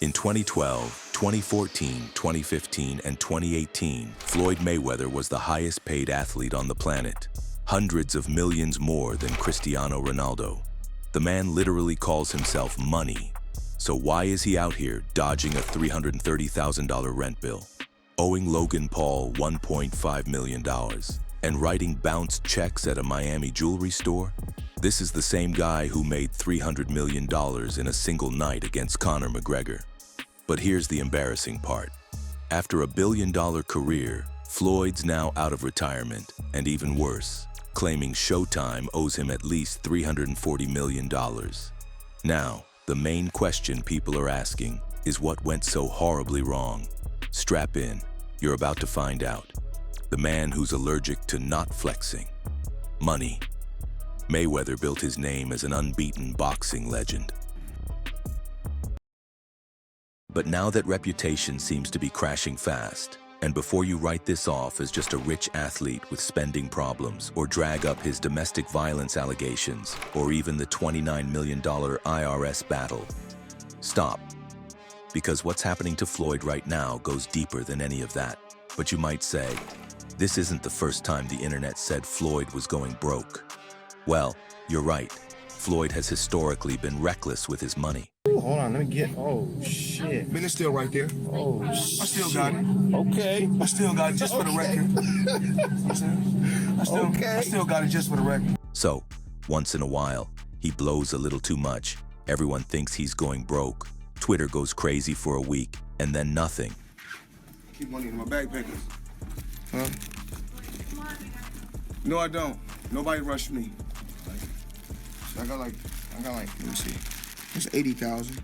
In 2012, 2014, 2015, and 2018, Floyd Mayweather was the highest paid athlete on the planet. Hundreds of millions more than Cristiano Ronaldo. The man literally calls himself money. So why is he out here dodging a $330,000 rent bill, owing Logan Paul $1.5 million, and writing bounced checks at a Miami jewelry store? This is the same guy who made $300 million in a single night against Conor McGregor. But here's the embarrassing part. After a billion-dollar career, Floyd's now out of retirement, and even worse, claiming Showtime owes him at least $340 million. Now, the main question people are asking is what went so horribly wrong? Strap in, you're about to find out. The man who's allergic to not flexing. Money. Mayweather built his name as an unbeaten boxing legend. But now that reputation seems to be crashing fast, and before you write this off as just a rich athlete with spending problems or drag up his domestic violence allegations or even the $29 million IRS battle, stop. Because what's happening to Floyd right now goes deeper than any of that. But you might say, this isn't the first time the internet said Floyd was going broke. Well, you're right. Floyd has historically been reckless with his money. Ooh, hold on, let me get, oh shit. Man, it's still right there. Oh I still got it. Okay. I still got it just for the record. I still got it just for the record. So, once in a while, he blows a little too much. Everyone thinks he's going broke. Twitter goes crazy for a week, and then nothing. Keep money in my backpack. Huh? No, I don't. Nobody rushed me. I got like, let me see. It's 80,000.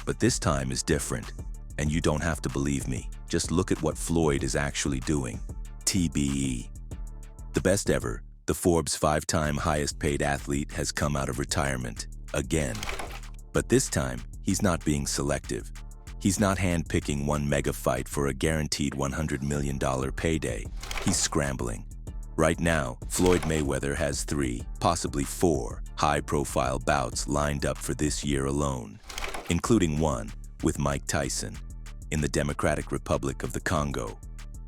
But this time is different, and you don't have to believe me. Just look at what Floyd is actually doing. TBE. The best ever, the Forbes 5-time highest paid athlete has come out of retirement, again. But this time, he's not being selective. He's not handpicking one mega fight for a guaranteed $100 million payday. He's scrambling. Right now, Floyd Mayweather has 3, possibly 4, high-profile bouts lined up for this year alone, including one with Mike Tyson in the Democratic Republic of the Congo.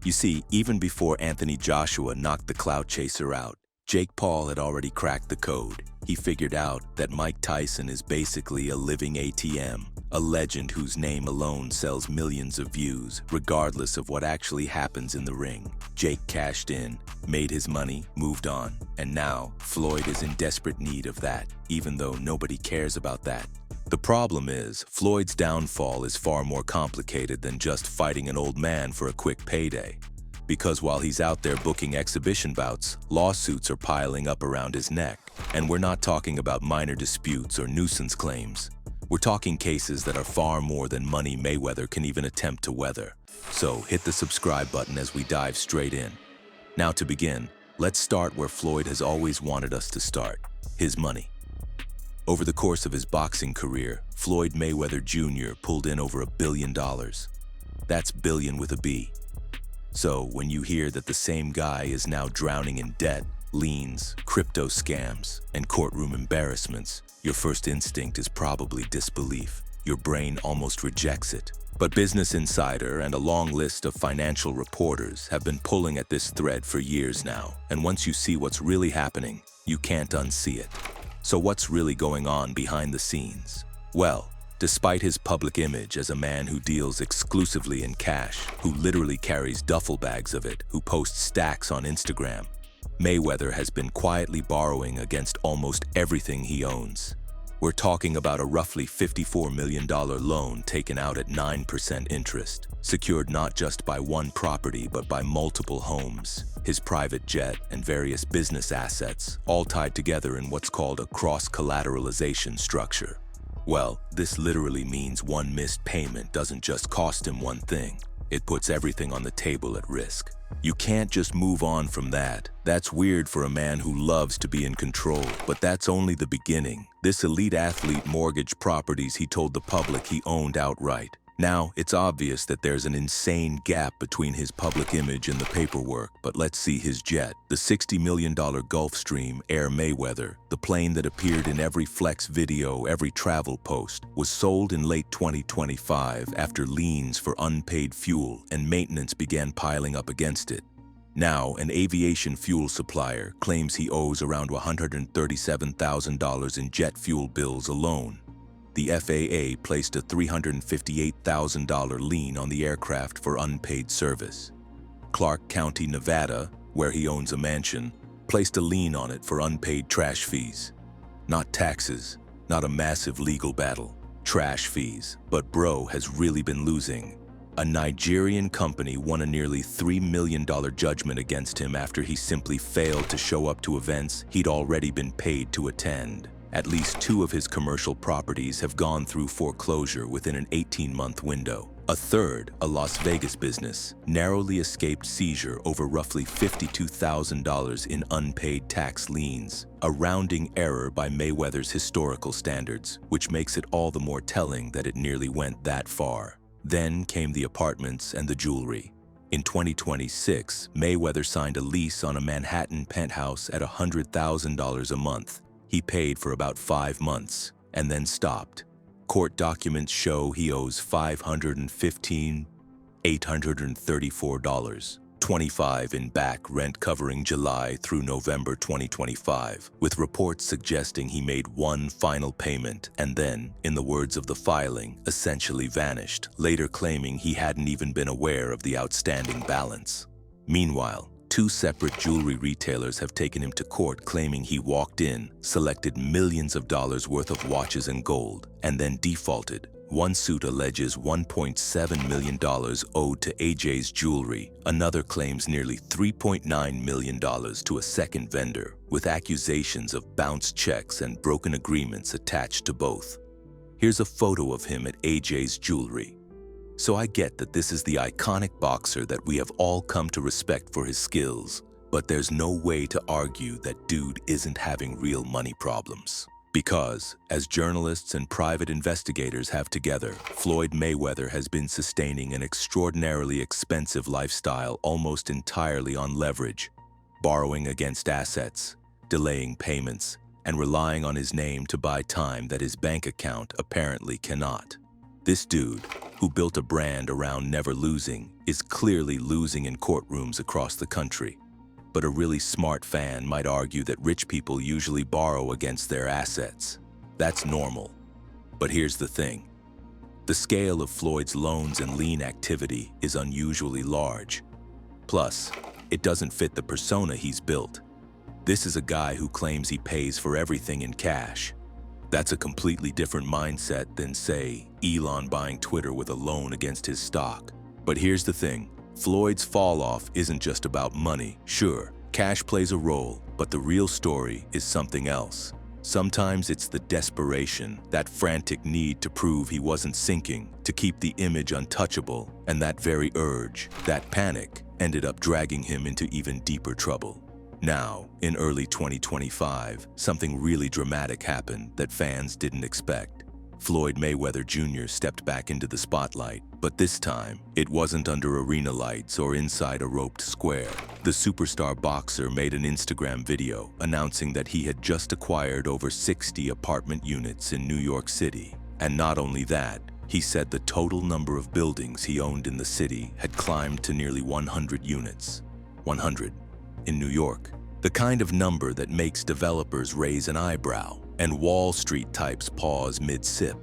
You see, even before Anthony Joshua knocked the clout chaser out, Jake Paul had already cracked the code. He figured out that Mike Tyson is basically a living ATM, a legend whose name alone sells millions of views, regardless of what actually happens in the ring. Jake cashed in, made his money, moved on, and now Floyd is in desperate need of that, even though nobody cares about that. The problem is, Floyd's downfall is far more complicated than just fighting an old man for a quick payday. Because while he's out there booking exhibition bouts, lawsuits are piling up around his neck. And we're not talking about minor disputes or nuisance claims. We're talking cases that are far more than Money Mayweather can even attempt to weather. So hit the subscribe button as we dive straight in. Now to begin, let's start where Floyd has always wanted us to start, his money. Over the course of his boxing career, Floyd Mayweather Jr. pulled in over $1 billion. That's billion with a B. So when you hear that the same guy is now drowning in debt, liens, crypto scams, and courtroom embarrassments, your first instinct is probably disbelief. Your brain almost rejects it. But Business Insider and a long list of financial reporters have been pulling at this thread for years now, and once you see what's really happening, you can't unsee it. So what's really going on behind the scenes? Well, despite his public image as a man who deals exclusively in cash, who literally carries duffel bags of it, who posts stacks on Instagram, Mayweather has been quietly borrowing against almost everything he owns. We're talking about a roughly $54 million loan taken out at 9% interest, secured not just by one property but by multiple homes, his private jet, and various business assets, all tied together in what's called a cross-collateralization structure. Well, this literally means one missed payment doesn't just cost him one thing. It puts everything on the table at risk. You can't just move on from that. That's weird for a man who loves to be in control, but that's only the beginning. This elite athlete mortgaged properties he told the public he owned outright. Now, it's obvious that there's an insane gap between his public image and the paperwork, but let's see his jet. The $60 million Gulfstream Air Mayweather, the plane that appeared in every flex video, every travel post, was sold in late 2025 after liens for unpaid fuel and maintenance began piling up against it. Now, an aviation fuel supplier claims he owes around $137,000 in jet fuel bills alone. The FAA placed a $358,000 lien on the aircraft for unpaid service. Clark County, Nevada, where he owns a mansion, placed a lien on it for unpaid trash fees. Not taxes, not a massive legal battle, trash fees. But bro has really been losing. A Nigerian company won a nearly $3 million judgment against him after he simply failed to show up to events he'd already been paid to attend. At least 2 of his commercial properties have gone through foreclosure within an 18-month window. A third, a Las Vegas business, narrowly escaped seizure over roughly $52,000 in unpaid tax liens, a rounding error by Mayweather's historical standards, which makes it all the more telling that it nearly went that far. Then came the apartments and the jewelry. In 2026, Mayweather signed a lease on a Manhattan penthouse at $100,000 a month. He paid for about 5 months and then stopped. Court documents show he owes $515,834, $25 in back rent covering July through November 2025, with reports suggesting he made one final payment and then, in the words of the filing, essentially vanished, later claiming he hadn't even been aware of the outstanding balance. Meanwhile, 2 separate jewelry retailers have taken him to court claiming he walked in, selected millions of dollars worth of watches and gold, and then defaulted. One suit alleges $1.7 million owed to AJ's jewelry. Another claims nearly $3.9 million to a second vendor, with accusations of bounced checks and broken agreements attached to both. Here's a photo of him at AJ's jewelry. So I get that this is the iconic boxer that we have all come to respect for his skills, but there's no way to argue that dude isn't having real money problems. Because, as journalists and private investigators have together, Floyd Mayweather has been sustaining an extraordinarily expensive lifestyle almost entirely on leverage, borrowing against assets, delaying payments, and relying on his name to buy time that his bank account apparently cannot. This dude, who built a brand around never losing, is clearly losing in courtrooms across the country. But a really smart fan might argue that rich people usually borrow against their assets. That's normal. But here's the thing. The scale of Floyd's loans and lien activity is unusually large. Plus, it doesn't fit the persona he's built. This is a guy who claims he pays for everything in cash. That's a completely different mindset than, say, Elon buying Twitter with a loan against his stock. But here's the thing. Floyd's fall-off isn't just about money. Sure, cash plays a role, but the real story is something else. Sometimes it's the desperation, that frantic need to prove he wasn't sinking, to keep the image untouchable, and that very urge, that panic, ended up dragging him into even deeper trouble. Now, in early 2025, something really dramatic happened that fans didn't expect. Floyd Mayweather Jr. stepped back into the spotlight, but this time, it wasn't under arena lights or inside a roped square. The superstar boxer made an Instagram video announcing that he had just acquired over 60 apartment units in New York City. And not only that, he said the total number of buildings he owned in the city had climbed to nearly 100 units. 100 in New York. The kind of number that makes developers raise an eyebrow and Wall Street types pause mid-sip.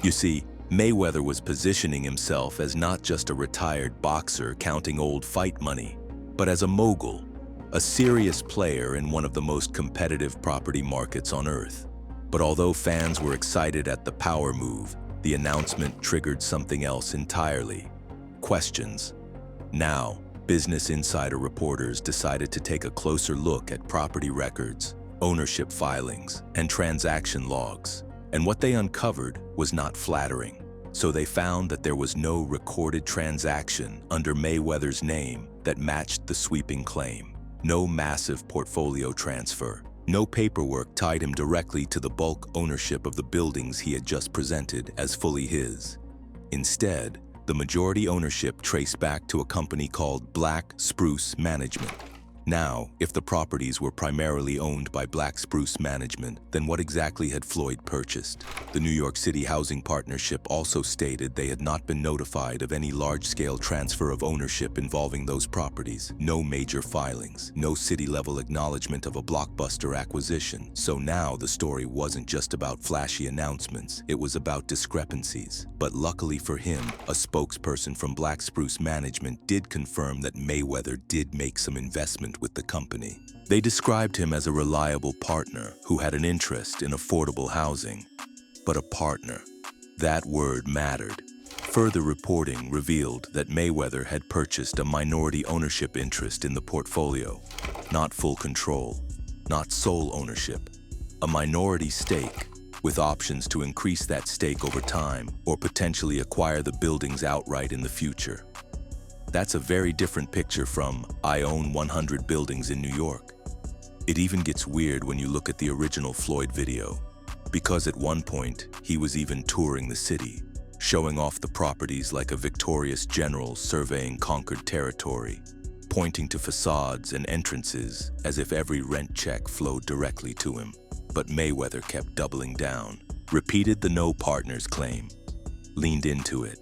You see, Mayweather was positioning himself as not just a retired boxer counting old fight money, but as a mogul, a serious player in one of the most competitive property markets on earth. But although fans were excited at the power move, the announcement triggered something else entirely. Questions. Now, Business Insider reporters decided to take a closer look at property records, ownership filings, and transaction logs. And what they uncovered was not flattering. So they found that there was no recorded transaction under Mayweather's name that matched the sweeping claim. No massive portfolio transfer. No paperwork tied him directly to the bulk ownership of the buildings he had just presented as fully his. Instead, the majority ownership traced back to a company called Black Spruce Management. Now, if the properties were primarily owned by Black Spruce Management, then what exactly had Floyd purchased? The New York City Housing Partnership also stated they had not been notified of any large-scale transfer of ownership involving those properties. No major filings, no city-level acknowledgement of a blockbuster acquisition. So now the story wasn't just about flashy announcements, it was about discrepancies. But luckily for him, a spokesperson from Black Spruce Management did confirm that Mayweather did make some investment with the company. They described him as a reliable partner who had an interest in affordable housing. But a partner, that word mattered. Further reporting revealed that Mayweather had purchased a minority ownership interest in the portfolio. Not full control, not sole ownership. A minority stake, with options to increase that stake over time or potentially acquire the buildings outright in the future. That's a very different picture from, I own 100 buildings in New York. It even gets weird when you look at the original Floyd video, because at one point, he was even touring the city, showing off the properties like a victorious general surveying conquered territory, pointing to facades and entrances as if every rent check flowed directly to him. But Mayweather kept doubling down, repeated the no partners claim, leaned into it.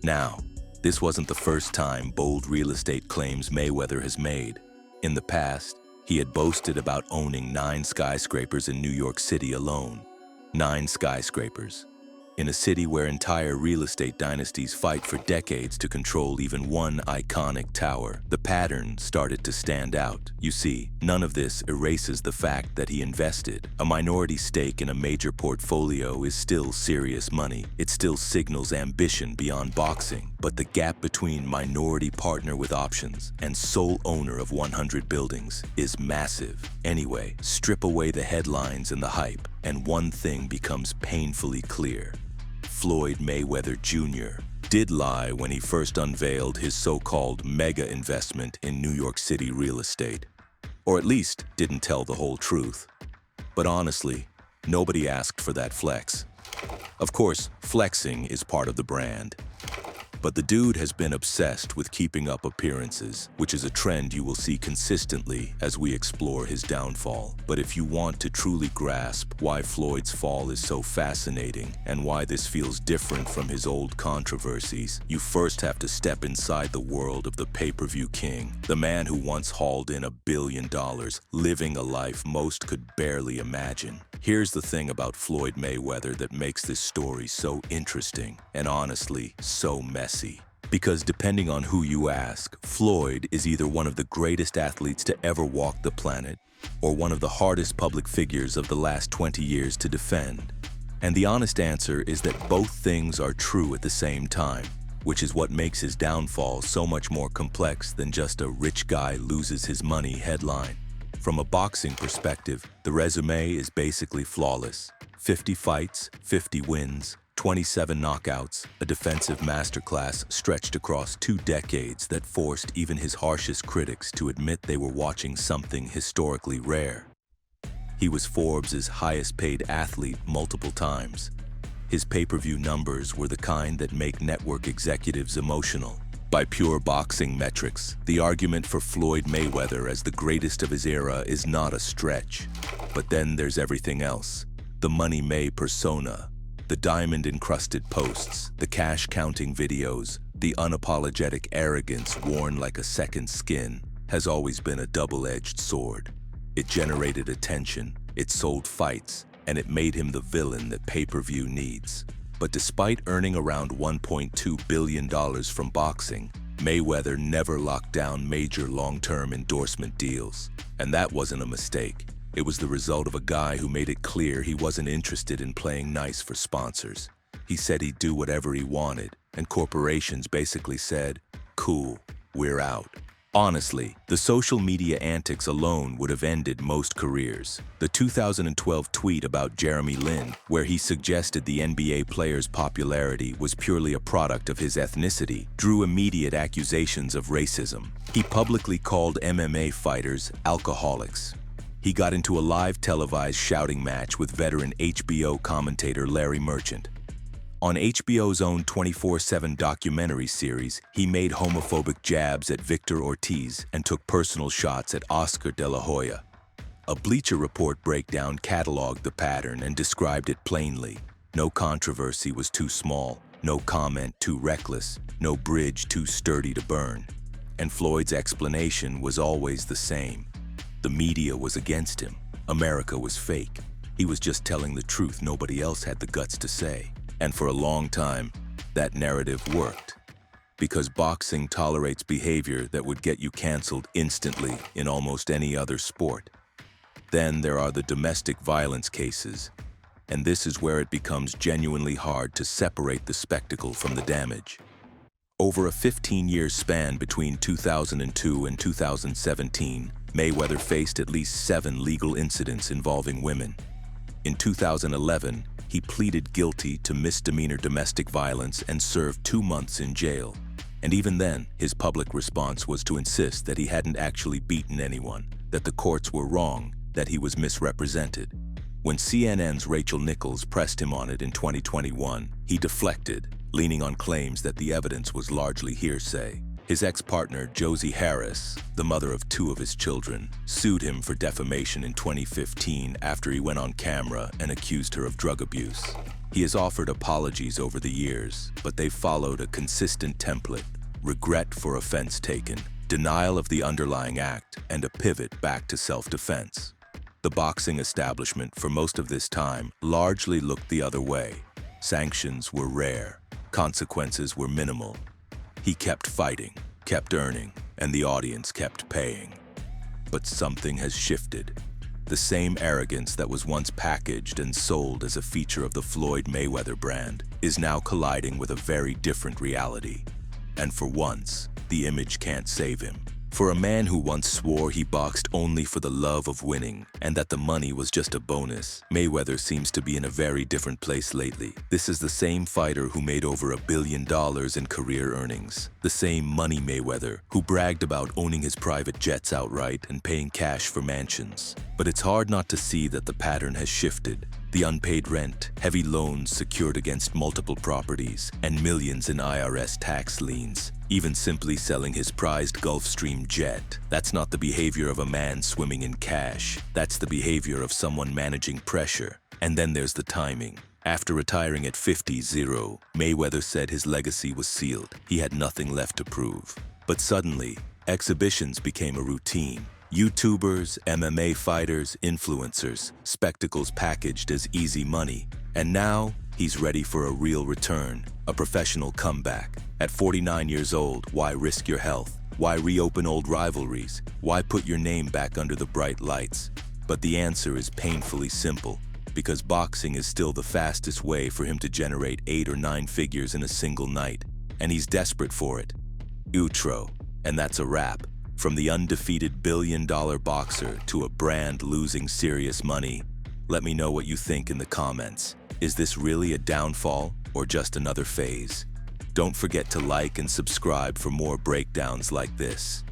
Now, this wasn't the first time bold real estate claims Mayweather has made. In the past, he had boasted about owning 9 skyscrapers in New York City alone. 9 skyscrapers. In a city where entire real estate dynasties fight for decades to control even one iconic tower, the pattern started to stand out. You see, none of this erases the fact that he invested. A minority stake in a major portfolio is still serious money. It still signals ambition beyond boxing. But the gap between minority partner with options and sole owner of 100 buildings is massive. Anyway, strip away the headlines and the hype, and one thing becomes painfully clear. Floyd Mayweather Jr. did lie when he first unveiled his so-called mega investment in New York City real estate. Or at least didn't tell the whole truth. But honestly, nobody asked for that flex. Of course, flexing is part of the brand. But the dude has been obsessed with keeping up appearances, which is a trend you will see consistently as we explore his downfall. But if you want to truly grasp why Floyd's fall is so fascinating and why this feels different from his old controversies, you first have to step inside the world of the pay-per-view king, the man who once hauled in $1 billion, living a life most could barely imagine. Here's the thing about Floyd Mayweather that makes this story so interesting and honestly so messy. Because depending on who you ask, Floyd is either one of the greatest athletes to ever walk the planet or one of the hardest public figures of the last 20 years to defend. And the honest answer is that both things are true at the same time, which is what makes his downfall so much more complex than just a rich guy loses his money headline. From a boxing perspective, the resume is basically flawless. 50 fights, 50 wins, 27 knockouts, a defensive masterclass stretched across 2 decades that forced even his harshest critics to admit they were watching something historically rare. He was Forbes' highest-paid athlete multiple times. His pay-per-view numbers were the kind that make network executives emotional. By pure boxing metrics, the argument for Floyd Mayweather as the greatest of his era is not a stretch. But then there's everything else. The Money May persona, the diamond-encrusted posts, the cash-counting videos, the unapologetic arrogance worn like a second skin has always been a double-edged sword. It generated attention, it sold fights, and it made him the villain that pay-per-view needs. But despite earning around $1.2 billion from boxing, Mayweather never locked down major long-term endorsement deals. And that wasn't a mistake. It was the result of a guy who made it clear he wasn't interested in playing nice for sponsors. He said he'd do whatever he wanted, and corporations basically said, "Cool, we're out." Honestly, the social media antics alone would have ended most careers. The 2012 tweet about Jeremy Lin, where he suggested the NBA player's popularity was purely a product of his ethnicity, drew immediate accusations of racism. He publicly called MMA fighters alcoholics. He got into a live televised shouting match with veteran HBO commentator Larry Merchant. On HBO's own 24/7 documentary series, he made homophobic jabs at Victor Ortiz and took personal shots at Oscar de la Hoya. A Bleacher Report breakdown cataloged the pattern and described it plainly. No controversy was too small, no comment too reckless, no bridge too sturdy to burn. And Floyd's explanation was always the same. The media was against him. America was fake. He was just telling the truth nobody else had the guts to say. And for a long time, that narrative worked. Because boxing tolerates behavior that would get you canceled instantly in almost any other sport. Then there are the domestic violence cases, and this is where it becomes genuinely hard to separate the spectacle from the damage. Over a 15-year span between 2002 and 2017, Mayweather faced at least 7 legal incidents involving women. In 2011, he pleaded guilty to misdemeanor domestic violence and served 2 months in jail. And even then, his public response was to insist that he hadn't actually beaten anyone, that the courts were wrong, that he was misrepresented. When CNN's Rachel Nichols pressed him on it in 2021, he deflected, leaning on claims that the evidence was largely hearsay. His ex-partner, Josie Harris, the mother of 2 of his children, sued him for defamation in 2015 after he went on camera and accused her of drug abuse. He has offered apologies over the years, but they've followed a consistent template: regret for offense taken, denial of the underlying act, and a pivot back to self-defense. The boxing establishment, for most of this time, largely looked the other way. Sanctions were rare. Consequences were minimal. He kept fighting, kept earning, and the audience kept paying. But something has shifted. The same arrogance that was once packaged and sold as a feature of the Floyd Mayweather brand is now colliding with a very different reality. And for once, the image can't save him. For a man who once swore he boxed only for the love of winning and that the money was just a bonus, Mayweather seems to be in a very different place lately. This is the same fighter who made over $1 billion in career earnings. The same Money Mayweather who bragged about owning his private jets outright and paying cash for mansions. But it's hard not to see that the pattern has shifted. The unpaid rent, heavy loans secured against multiple properties, and millions in IRS tax liens. Even simply selling his prized Gulfstream jet. That's not the behavior of a man swimming in cash. That's the behavior of someone managing pressure. And then there's the timing. After retiring at 50-0, Mayweather said his legacy was sealed. He had nothing left to prove. But suddenly, exhibitions became a routine. YouTubers, MMA fighters, influencers, spectacles packaged as easy money. And now, he's ready for a real return, a professional comeback. At 49 years old, why risk your health? Why reopen old rivalries? Why put your name back under the bright lights? But the answer is painfully simple, because boxing is still the fastest way for him to generate 8 or 9 figures in a single night, and he's desperate for it. Outro, and that's a wrap. From the undefeated billion-dollar boxer to a brand losing serious money. Let me know what you think in the comments. Is this really a downfall or just another phase? Don't forget to like and subscribe for more breakdowns like this.